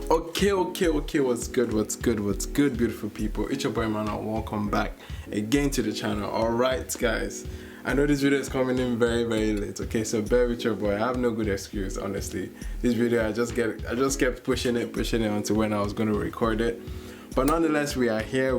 Okay, what's good, beautiful people? It's your boy man, and welcome back again to the channel. Alright guys, I know this video is coming in very late, okay, so bear with your boy. I have no good excuse, honestly. This video I just kept pushing it until when I was going to record it. But nonetheless, we are here.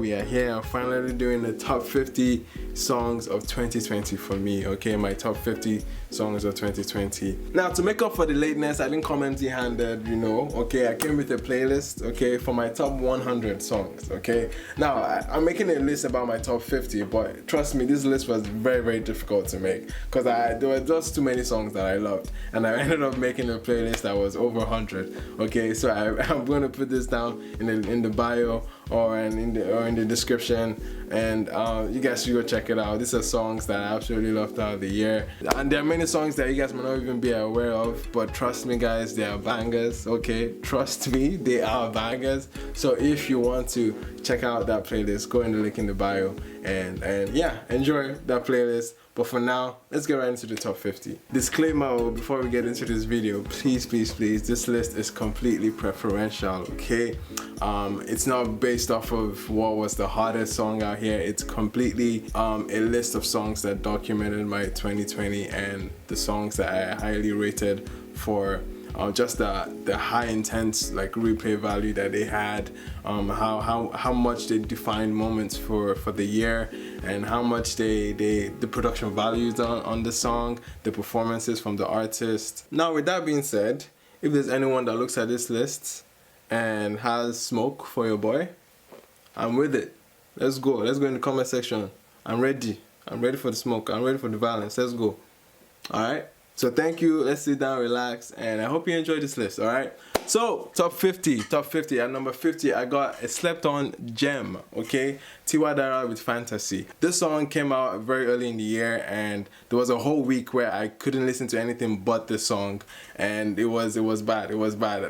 I'm finally doing the top 50 songs of 2020 for me, okay? My top 50 songs of 2020. Now, to make up for the lateness, I didn't come empty-handed, okay? I came with a playlist, okay, for my top 100 songs, okay? Now, I'm making a list about my top 50, but trust me, this list was very difficult to make because there were just too many songs that I loved, and I ended up making a playlist that was over 100, okay? So I'm going to put this down in the bio or in the description, and you guys should go check it out. These are songs that I absolutely loved throughout the year, and there are many songs that you guys might not even be aware of, but trust me guys, they are bangers, okay? Trust me, they are bangers. So if you want to check out that playlist, go in the link in the bio, and yeah, enjoy that playlist. But for now, let's get right into the top 50. Disclaimer before we get into this video, please, this list is completely preferential, okay? It's not based off of what was the hottest song out here. It's completely a list of songs that documented my 2020 and the songs that I highly rated for just the high intense like replay value that they had, how much they defined moments for the year, and how much the production values on the song, the performances from the artist. Now with that being said, if there's anyone that looks at this list and has smoke for your boy, I'm with it. Let's go in the comment section. I'm ready for the smoke, I'm ready for the violence. Let's go. Alright, so thank you, let's sit down, relax, and I hope you enjoy this list, alright? So, top 50, at number 50, I got a slept-on gem, okay? Tiwa with Fantasy. This song came out very early in the year, and there was a whole week where I couldn't listen to anything but this song, and it was bad.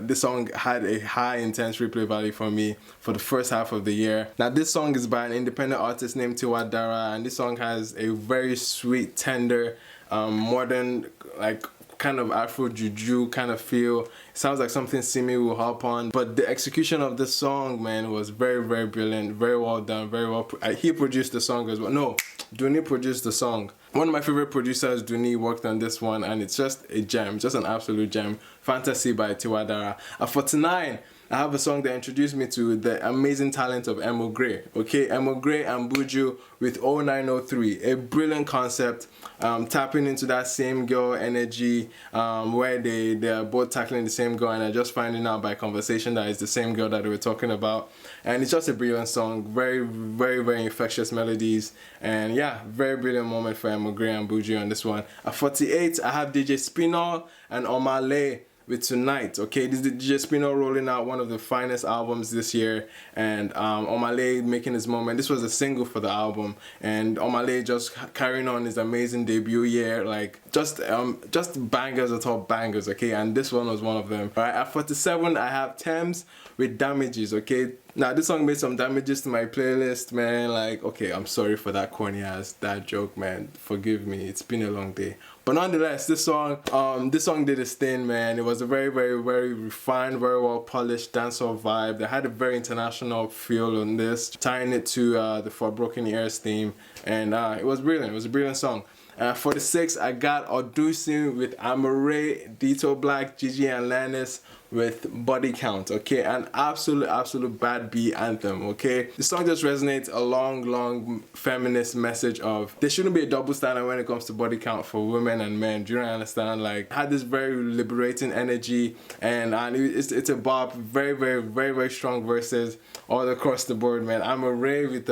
This song had a high intense replay value for me for the first half of the year. Now, this song is by an independent artist named Tiwa, and this song has a very sweet, tender, modern, like kind of Afro juju kind of feel. It sounds like something Simi will hop on, but the execution of this song, man, was very brilliant, very well done, very well. He produced the song as well. No, Duni produced the song. One of my favorite producers, Duni, worked on this one, and it's just a gem, just an absolute gem. Fantasy by Tiwa. At 49, I have a song that introduced me to the amazing talent of Emo Gray. Okay, Emo Gray and Buju with 0903. A brilliant concept, tapping into that same girl energy, where they are both tackling the same girl, and I'm just finding out by conversation that it's the same girl that they were talking about. And it's just a brilliant song, very infectious melodies, and yeah, very brilliant moment for Emo Gray and Buju on this one. At 48, I have DJ Spinall and Omale with Tonight, okay? This is DJ Spinall rolling out one of the finest albums this year, and Omale making his moment. This was a single for the album, and Omale just carrying on his amazing debut year, like just bangers atop bangers, okay? And this one was one of them. All right, at 47, I have Thames with Damages, okay? Now, this song made some damages to my playlist, man. Like, okay, I'm sorry for that corny ass dad joke, man. Forgive me, it's been a long day. But nonetheless, this song did its thing, man. It was a very refined, very well polished dancehall vibe. They had a very international feel on this, tying it to the For Broken Ears theme, and it was brilliant. It was a brilliant song. 46, I got Odusi with Amore, Dito Black, Gigi and Lannis with Body Count, okay? An absolute bad B anthem, okay? The song just resonates a long feminist message of there shouldn't be a double standard when it comes to body count for women and men. Do you understand? Like, had this very liberating energy, and it's a bop. Very strong verses all across the board, man. I'm a rave with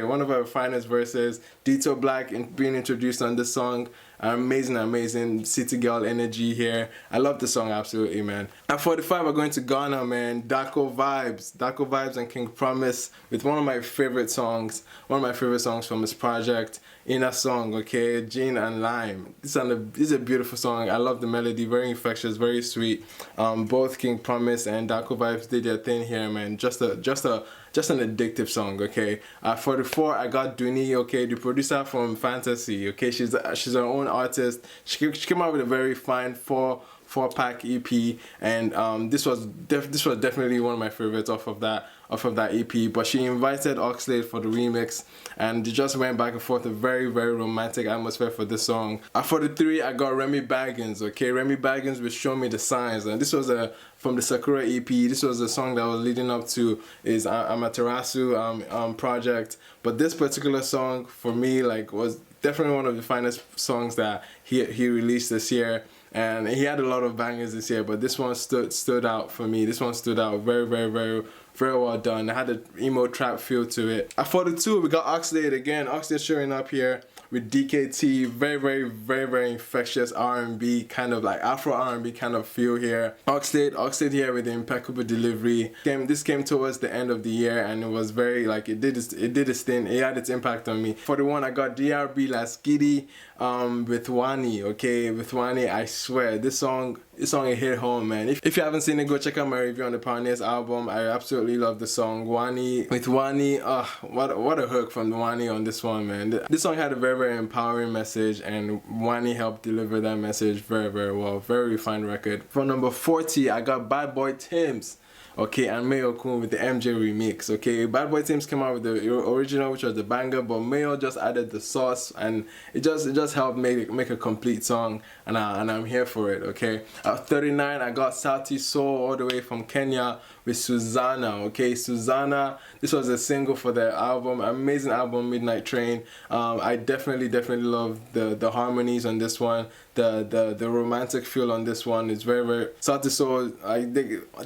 one of our finest verses. Dito Black being introduced on this song. Amazing city girl energy here. I love the song absolutely, man. At 45, we're going to Ghana, man. Daco Vibes and King Promise with one of my favorite songs from his project, Inner Song, okay? Gin and Lime. This is a beautiful song. I love the melody, very infectious, very sweet. Both King Promise and Daco Vibes did their thing here, man. Just an addictive song, okay? At 44, I got Duni, okay, the producer from Fantasy, okay? She's her own artist. She came out with a very fine four 4-pack EP, and this was definitely one of my favorites off of that EP. But she invited Oxlade for the remix, and they just went back and forth, a very, very romantic atmosphere for this song. At 43, I got Remy Baggins, okay? Remy Baggins with Show Me the Signs, and this was from the Sakura EP. This was a song that was leading up to his Amaterasu project. But this particular song, for me, like, was definitely one of the finest songs that he released this year. And he had a lot of bangers this year, but this one stood out for me. This one stood out very, very, very, very well done. It had an emo trap feel to it. At 42, we got Oxlade again. Oxlade showing up here with DKT. Very, very, very, very infectious R&B, kind of like Afro R&B kind of feel here. Oxlade here with the impeccable delivery. This came towards the end of the year, and it was very, like, it did its thing. It had its impact on me. 41, I got DRB Last Giddy with Wani, okay? With Wani, I swear, this song it hit home, man. If you haven't seen it, go check out my review on the Pioneers album. I absolutely love the song. Wani, what a hook from Wani on this one, man. This song had a very, very empowering message, and Wani helped deliver that message very, very well. Very refined record. For number 40, I got Bad Boy Tim's, okay, and Mayo Kun with the MJ remix, okay. Bad Boy Tim's came out with the original, which was the banger, but Mayo just added the sauce, and it just helped make a complete song, and I'm here for it, okay. At 39, I got Sauti Soul all the way from Kenya with Susanna, okay. Susanna, this was a single for their album, amazing album, Midnight Train. I definitely love the harmonies on this one. The romantic feel on this one is very, very. Sauti Soul,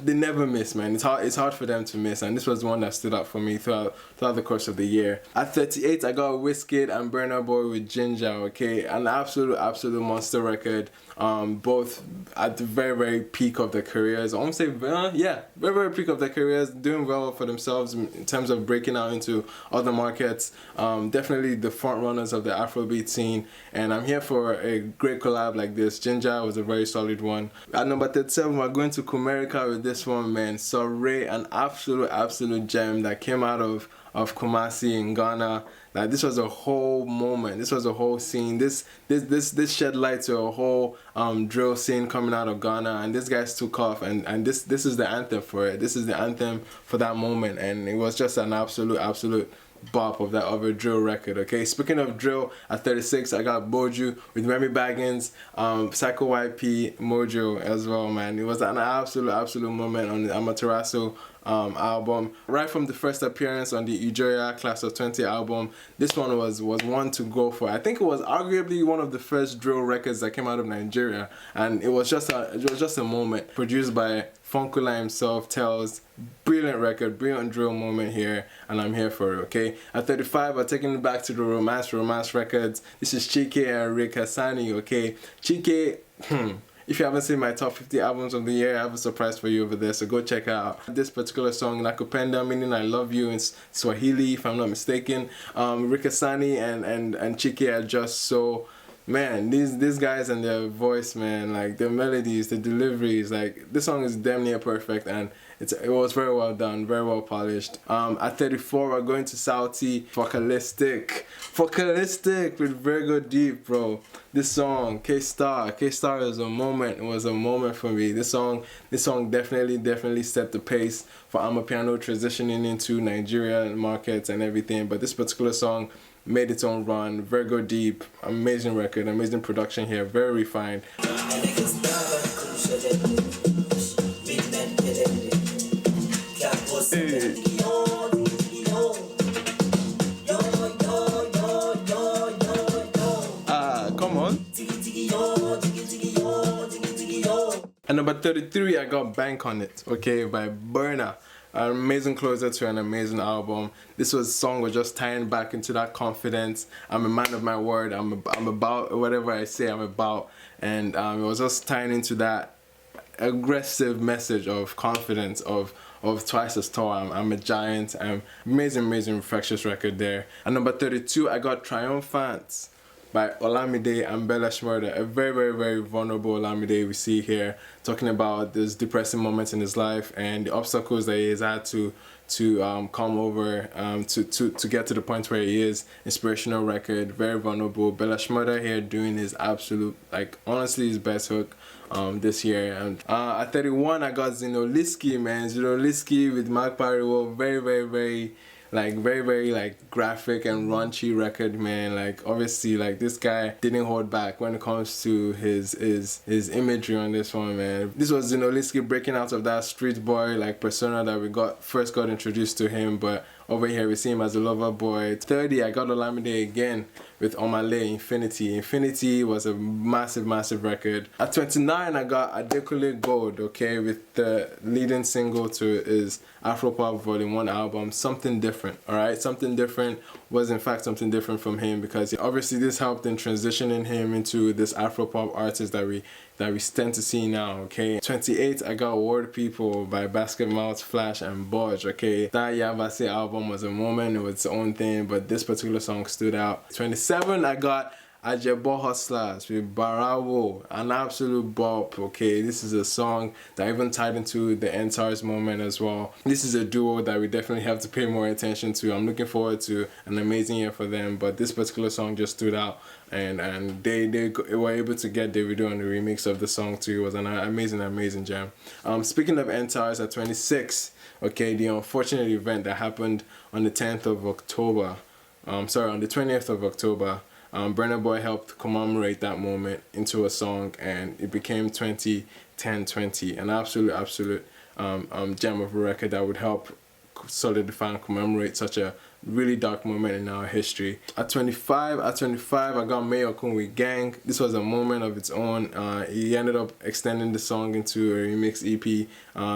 they never miss, man. It's hard for them to miss, and this was the one that stood out for me throughout the course of the year. At 38, I got Wizkid and Burna Boy with Ginger, okay, an absolute monster record. Both at the very, very peak of their careers. I won't say, yeah, very, very peak of their careers, doing well for themselves in terms of breaking out into other markets. Definitely the front runners of the Afrobeat scene, and I'm here for a great collab like this. Ginger was a very solid one. At number 37, we're going to Kumerica with this one, man. Sorry, an absolute gem that came out of Kumasi in Ghana. Like, this was a whole moment. This was a whole scene. This shed light to a whole drill scene coming out of Ghana, and this guys took off, and this is the anthem for it. This is the anthem for that moment, and it was just an absolute bop of a drill record, okay. Speaking of drill, at 36, I got Boju with Remy Baggins, Psycho YP, Mojo as well, man. It was an absolute moment on the Amaterasu album. Right from the first appearance on the Ujoya Class of 20 album, this one was one to go for. I think it was arguably one of the first drill records that came out of Nigeria, and it was just a moment. Produced by Funkula himself, Tells. Brilliant record, brilliant drill moment here, and I'm here for it, okay. At 35, we're taking it back to the romance records. This is Chike and Rick Hassani, okay. Chike, if you haven't seen my top 50 albums of the year, I have a surprise for you over there, so go check out this particular song, Nakupenda, meaning I love you in Swahili, if I'm not mistaken. Rick Hassani and Chike are just so, man, these guys and their voice, man, like their melodies, the deliveries, like this song is damn near perfect, and it was very well done, very well polished. At 34, we're going to Sauti, Focalistic with Virgo Deep, bro. This song, K-Star is a moment. It was a moment for me. This song definitely set the pace for Amapiano transitioning into Nigerian markets and everything. But this particular song made its own run. Virgo Deep, amazing record, amazing production here, very refined. Hey. Come on. And number 33, I got Bank on It, okay, by Burna. An amazing closer to an amazing album. This song was just tying back into that confidence. I'm a man of my word. I'm about whatever I say I'm about, and it was just tying into that aggressive message of confidence, of twice as tall. I'm a giant. Amazing infectious record there. And number 32, I got Triumphant by Olamide and Bella Shmurda. A very, very, very vulnerable Olamide we see here, talking about this depressing moments in his life and the obstacles that he has had to come over to get to the point where he is. Inspirational record, very vulnerable. Bella Shmurda here doing his absolute, like, honestly his best hook this year. And at 31 I got Zinoliski, man. Zinoliski with Mark Pariwo, very, very, very like graphic and raunchy record, man. Like, obviously, like, this guy didn't hold back when it comes to his imagery on this one, man. This was Zinoliski breaking out of that street boy like persona that we first got introduced to him, but over here we see him as a lover boy. 30 I got Olamide again with Omale, Infinity. Infinity was a massive record. At 29 I got Adekule Gold, okay, with the leading single to his Afropop Volume 1 album, Something Different. Alright, Something Different was in fact something different from him, because obviously this helped in transitioning him into this Afropop artist that we tend to see now, okay. 28 I got Word People by Basket Mouth, Flash and Bodge, okay. That Yavase album was a moment, it was its own thing, but this particular song stood out. 27 I got Ajebo Hustlers with Barawo, an absolute bop, okay. This is a song that even tied into the NTARS moment as well. This is a duo that we definitely have to pay more attention to. I'm looking forward to an amazing year for them, but this particular song just stood out, and they were able to get Davido on the remix of the song too. It was an amazing jam. Speaking of NTARS, at 26, okay, the unfortunate event that happened on the 10th of October, on the 20th of October, Burna Boy helped commemorate that moment into a song, and it became 2010-20, an absolute gem of a record that would help solidify and commemorate such a really dark moment in our history. At 25 I got Mayokun with Gang. This was a moment of its own. He ended up extending the song into a remix EP.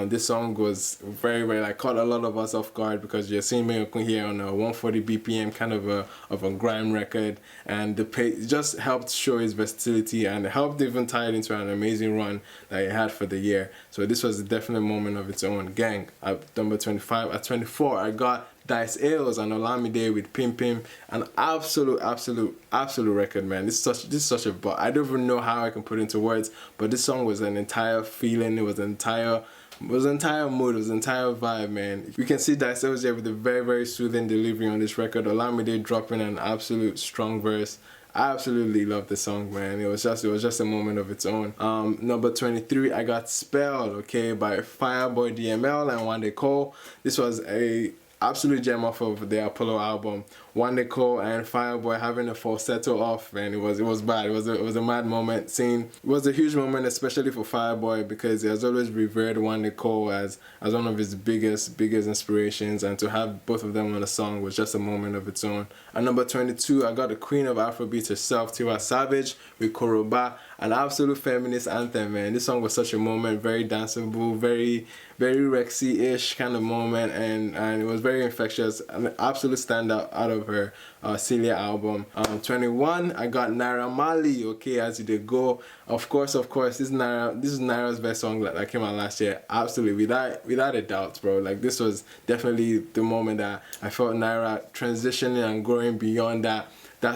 This song was very, like, caught a lot of us off guard, because you're seeing Mayokun here on a 140 BPM kind of a grime record, and the pace just helped show his versatility, and it helped even tie it into an amazing run that he had for the year. So this was a definite moment of its own. Gang at number 25. At 24 I got Dice Ales and Olamide with Pim Pim, an absolute record, man. This is such a but I don't even know how I can put it into words, but this song was an entire feeling. It was an entire mood, it was an entire vibe, man. You can see Dice Ales there with a very, very soothing delivery on this record. Olamide dropping an absolute strong verse. I absolutely love the song, man. It was just a moment of its own. Number 23 I got Spell, okay, by Fireboy DML and Wande Cole. This was a absolute gem off of the Apollo album. Wande Cole and Fireboy having a falsetto off, man, it was bad. It was a mad moment. It was a huge moment, especially for Fireboy, because he has always revered Wande Cole as one of his biggest inspirations, and to have both of them on a song was just a moment of its own. At number 22 I got the queen of Afrobeats herself, Tiwa Savage with Koroba, an absolute feminist anthem, man. This song was such a moment, very danceable, very Rexy-ish kind of moment, and it was very infectious, an absolute standout out of her Celia album. 21 I got Naira Marley, okay, As You Dey Go. Of course, this is Naira's best song that came out last year, absolutely, without a doubt, bro. Like, this was definitely the moment that I felt Naira transitioning and growing beyond that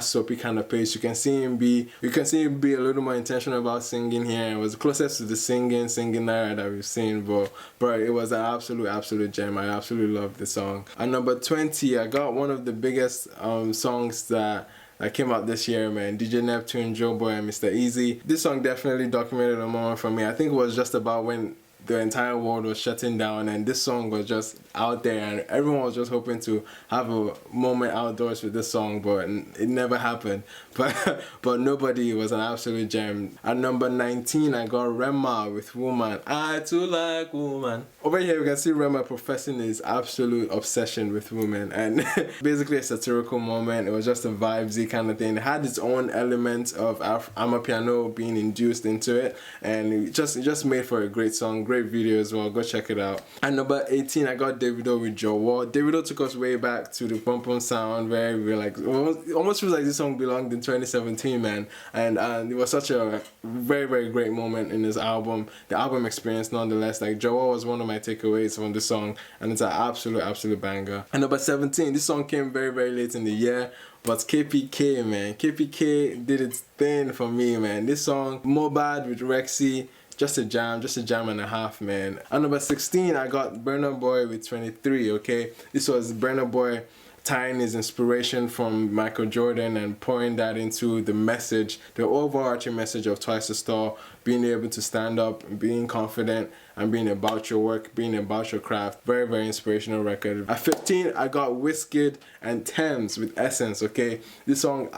soapy kind of pace. You can see him be a little more intentional about singing here. It was closest to the singing Naira that we've seen, but bro, it was an absolute gem. I absolutely love the song. At number 20 I got one of the biggest songs that came out this year, man. DJ Neptune, Joe Boy and Mr. Easy. This song definitely documented a moment for me. I think it was just about when the entire world was shutting down, and this song was just out there, and everyone was just hoping to have a moment outdoors with this song, but it never happened. But Nobody was an absolute gem. At number 19 I got Rema with Woman. I too like woman. Over here we can see Rema professing his absolute obsession with women, and basically a satirical moment. It was just a vibesy kind of thing. It had its own element of Amapiano being induced into it, and it just made for a great song. great video as well. Go check it out. At number 18, I got Davido with Jowo. Davido took us way back to the pom pom sound, where we were like, it almost feels like this song belonged in 2017, man. And it was such a very, very great moment in this album. The album experience, nonetheless. Like, Jowo was one of my takeaways from the song, and it's an absolute banger. At number 17, this song came very, very late in the year. But KPK, man. KPK did its thing for me, man. This song, Mobad with Rexy, just a jam and a half, man. At number 16, I got Burna Boy with 23, okay? This was Burna Boy tying his inspiration from Michael Jordan and pouring that into the message, the overarching message of Twice the Star, being able to stand up, being confident, and being about your work, being about your craft. Very, very inspirational record. At 15, I got Wizkid and Thames with Essence, okay? This song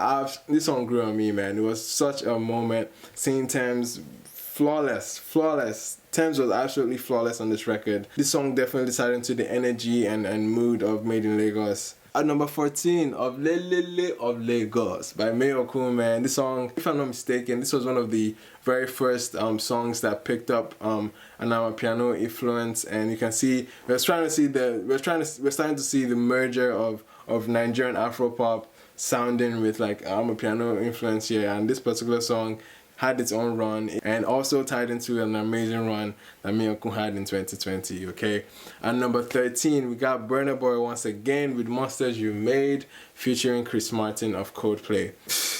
grew on me, man. It was such a moment seeing Thames flawless. Thames was absolutely flawless on this record. This song definitely tied into the energy and mood of Made in Lagos. At number 14, of Lelele of Lagos by Mayoku, man. This song, if I'm not mistaken, this was one of the very first songs that picked up an Amapiano influence, and you can see we're starting to see the merger of Nigerian Afropop sounding with like Amapiano influence here, and this particular song had its own run and also tied into an amazing run that Mayoku had in 2020, okay? At number 13, we got Burna Boy once again with Monsters You Made featuring Chris Martin of Coldplay.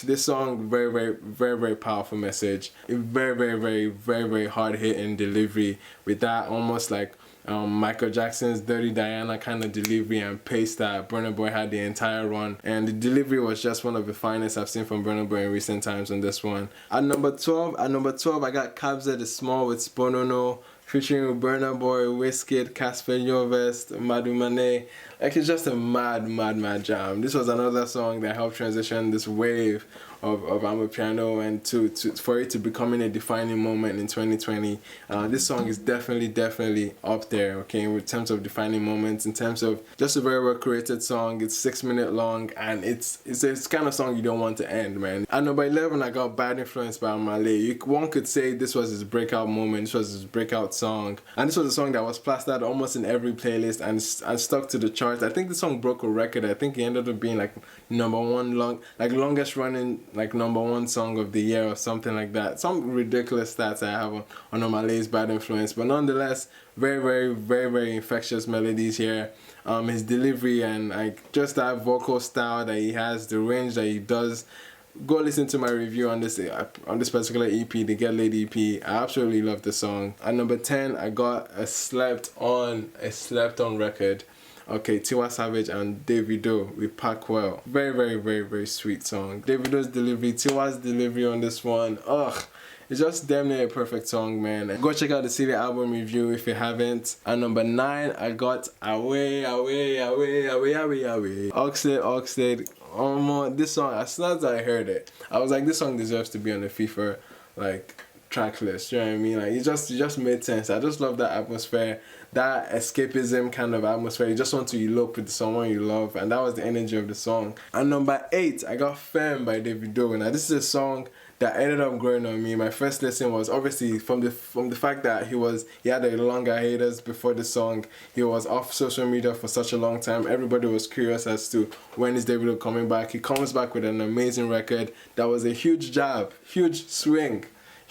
This song, very powerful message. A very hard-hitting delivery with that almost like Michael Jackson's Dirty Diana kind of delivery and pace that Burna Boy had the entire run, and the delivery was just one of the finest I've seen from Burna Boy in recent times on this one. At number 12, I got Kabza the Small with Sponono featuring Burna Boy, Wizkid, Casper Nyovest, Madu Mane. Like, it's just a mad jam. This was another song that helped transition this wave of Amapiano and for it to becoming a defining moment in 2020. This song is definitely up there, okay, in terms of defining moments, in terms of just a very well created song. It's 6 minutes long, and it's kind of song you don't want to end, man. At number 11, I got Bad Influence by Malay. One could say this was his breakout moment, this was his breakout song, and this was a song that was plastered almost in every playlist and stuck to the charts. I think the song broke a record. I think it ended up being like longest running number one song of the year or something like that. Some ridiculous stats I have on Malay's Bad Influence, but nonetheless, very infectious melodies here. His delivery and like just that vocal style that he has, the range that he does. Go listen to my review on this particular EP, the Get Laid EP. I absolutely love the song. At number 10, I got a slept on record. Okay, Tiwa Savage and Davido with Packwell. Very sweet song. Davido's delivery, Tiwa's delivery on this one. It's just damn near a perfect song, man. Go check out the CD album review if you haven't. At number 9, I got Away. Oxlade. This song, as soon as I heard it, I was like, this song deserves to be on the FIFA track list. You know what I mean? Like, it just made sense. I just love that atmosphere, that escapism kind of atmosphere. You just want to elope with someone you love, and that was the energy of the song. At number 8, I got Femme by Davido. Now, this is a song that ended up growing on me. My first listen was obviously from the fact that he had a longer hiatus before the song. He was off social media for such a long time. Everybody was curious as to when is Davido coming back. He comes back with an amazing record that was a huge jab, huge swing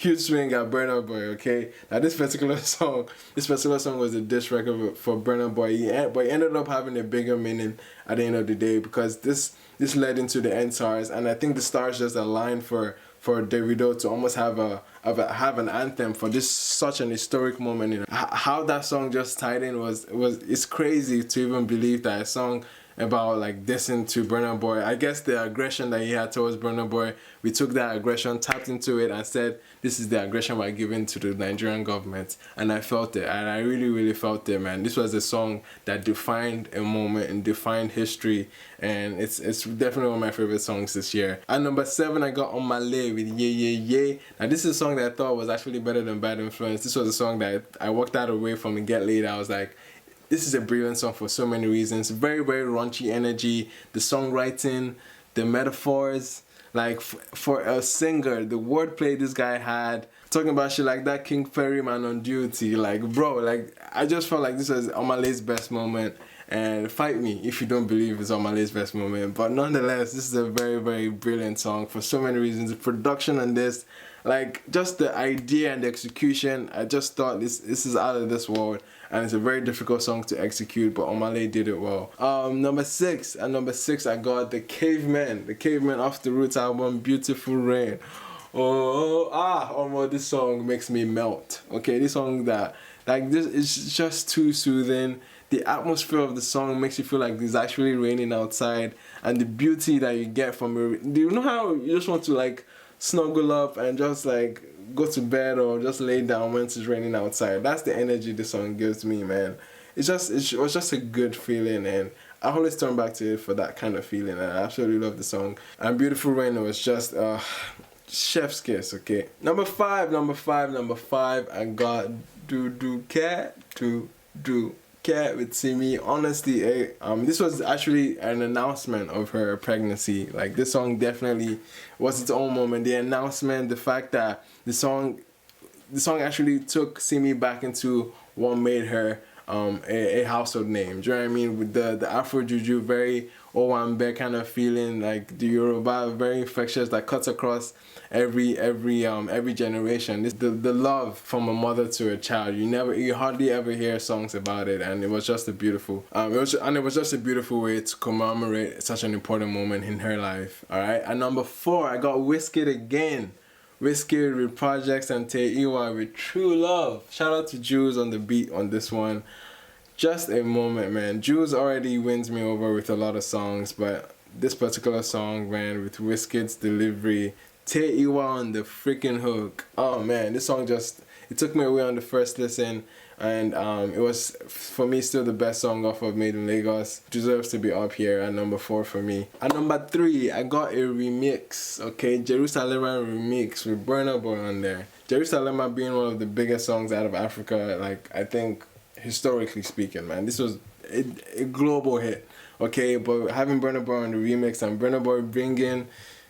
at Burna Boy, okay? Now this particular song was a diss record for Burna Boy, but he ended up having a bigger meaning at the end of the day, because this led into the end stars, and I think the stars just aligned for Davido to almost have an anthem for this such an historic moment. You know, how that song just tied in it's crazy to even believe that a song about like dissing to Burna Boy. I guess the aggression that he had towards Burna Boy, we took that aggression, tapped into it, and said, this is the aggression we're giving to the Nigerian government. And I felt it, and I really felt it, man. This was a song that defined a moment and defined history, and it's definitely one of my favorite songs this year. At number 7, I got On My Lay with Yeah. Now this is a song that I thought was actually better than Bad Influence. This was a song that I walked out away from and Get Laid. I was like, this is a brilliant song for so many reasons. Very raunchy energy, the songwriting, the metaphors. Like, for a singer, the wordplay this guy had, talking about shit like that King Ferryman on duty. Like, bro, like, I just felt like this was Omalay's best moment. And fight me if you don't believe it's Omalay's best moment. But nonetheless, this is a very, very brilliant song for so many reasons. The production on this, like, just the idea and the execution, I just thought this is out of this world. And it's a very difficult song to execute, but Omalay did it well. Number six I got The Cavemen off the Roots album, Beautiful Rain. This song makes me melt. Okay, this song that, like, this is just too soothing. The atmosphere of the song makes you feel like it's actually raining outside, and the beauty that you get from it. Do you know how you just want to like snuggle up and just like go to bed or just lay down when it's raining outside? That's the energy the song gives me, man. It was just a good feeling, and I always turn back to it for that kind of feeling, and I absolutely love the song. And Beautiful Rain was just chef's kiss. Okay, number five, I got Do Care with Simi. Honestly, this was actually an announcement of her pregnancy. Like, this song definitely was its own moment. The announcement, the fact that the song actually took Simi back into what made her a household name. Do you know what I mean? With the Afro Juju, very Owambe kind of feeling, like the Yoruba, very infectious, that cuts across every generation. This the love from a mother to a child. You hardly ever hear songs about it, and it was just a beautiful it was just a beautiful way to commemorate such an important moment in her life. All right, and number 4, I got Wizkid again. Wizkid with Projects and Teiwa with True Love. Shout out to Jules on the beat on this one. Just a moment, man. Jules already wins me over with a lot of songs, but this particular song, man, with Wizkid's delivery, Teiwa on the freaking hook. Oh man, this song it took me away on the first listen, and it was, for me, still the best song off of Made in Lagos. Deserves to be up here at number 4 for me. At number 3, I got a remix, okay? Jerusalem remix with Burna Boy on there. Jerusalem being one of the biggest songs out of Africa, like, I think, historically speaking, man. This was a global hit, okay? But having Burna Boy on the remix and Burna Boy bringing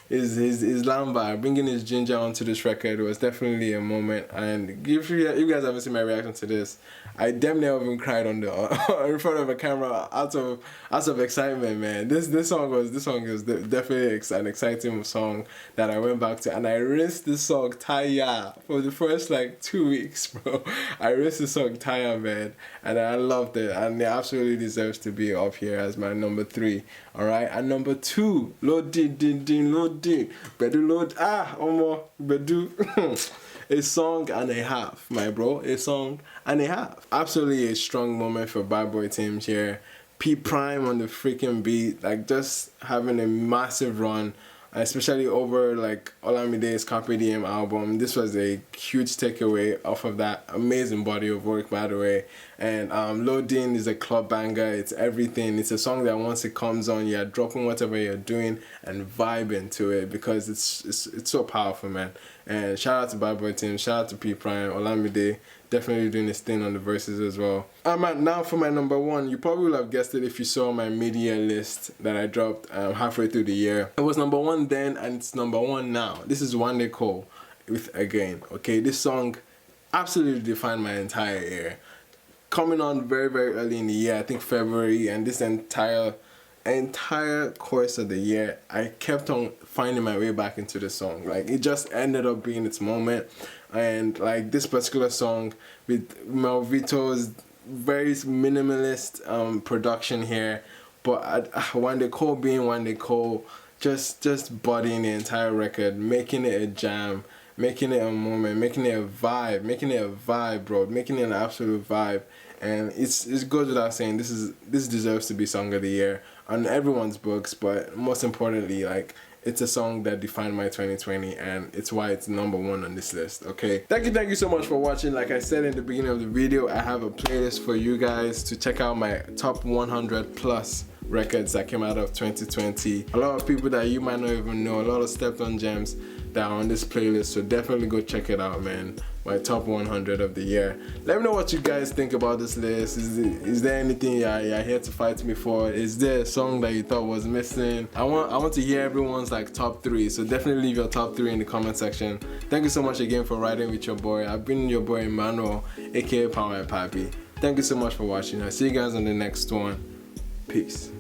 his lamba, bringing his ginger onto this record, was definitely a moment. And if you guys haven't seen my reaction to this, I damn near even cried on in front of a camera out of excitement, man. This song is definitely an exciting song that I went back to, and I rinsed this song Taya for the first like 2 weeks, bro. I rinsed this song Taya, man, and I loved it, and it absolutely deserves to be up here as my number 3. All right, and number 2, Lord Din Bedu Lord Omo Bedu. A song and a half, my bro. A song and a half. Absolutely a strong moment for Bad Boy Teams here. P Prime on the freaking beat, like, just having a massive run, especially over like Olamide's Carpe Diem album. This was a huge takeaway off of that amazing body of work, by the way. And Lodin is a club banger. It's everything. It's a song that once it comes on, you're dropping whatever you're doing and vibing to it, because it's so powerful, man. And shout out to Bad Boy Team, shout out to P Prime, Olamide, definitely doing his thing on the verses as well. Now for my number 1, you probably will have guessed it if you saw my media list that I dropped halfway through the year. It was number 1 then, and it's number 1 now. This is One Day Cole with Again. Okay, this song absolutely defined my entire year. Coming on very, very early in the year, I think February, and this entire course of the year, I kept on finding my way back into the song. Like, it just ended up being its moment. And like, this particular song with Melvito's very minimalist production here, but One Day Cole being One Day Cole, just bodying the entire record, making it a jam, making it a moment, making it a vibe, bro, making it an absolute vibe. And it goes without saying, this deserves to be Song of the Year on everyone's books, but most importantly, like, it's a song that defined my 2020, and it's why it's number 1 on this list, okay? Thank you so much for watching. Like I said in the beginning of the video, I have a playlist for you guys to check out my top 100 plus records that came out of 2020. A lot of people that you might not even know, a lot of stepped on gems that are on this playlist, so definitely go check it out, man. my top 100 of the year. Let me know what you guys think about this list. Is there anything you're here to fight me for? Is there a song that you thought was missing? I want to hear everyone's like top 3, so definitely leave your top 3 in the comment section. Thank you so much again for riding with your boy. I've been your boy Emmanuel, aka Power and Pappy. Thank you so much for watching. I'll see you guys on the next one. Peace.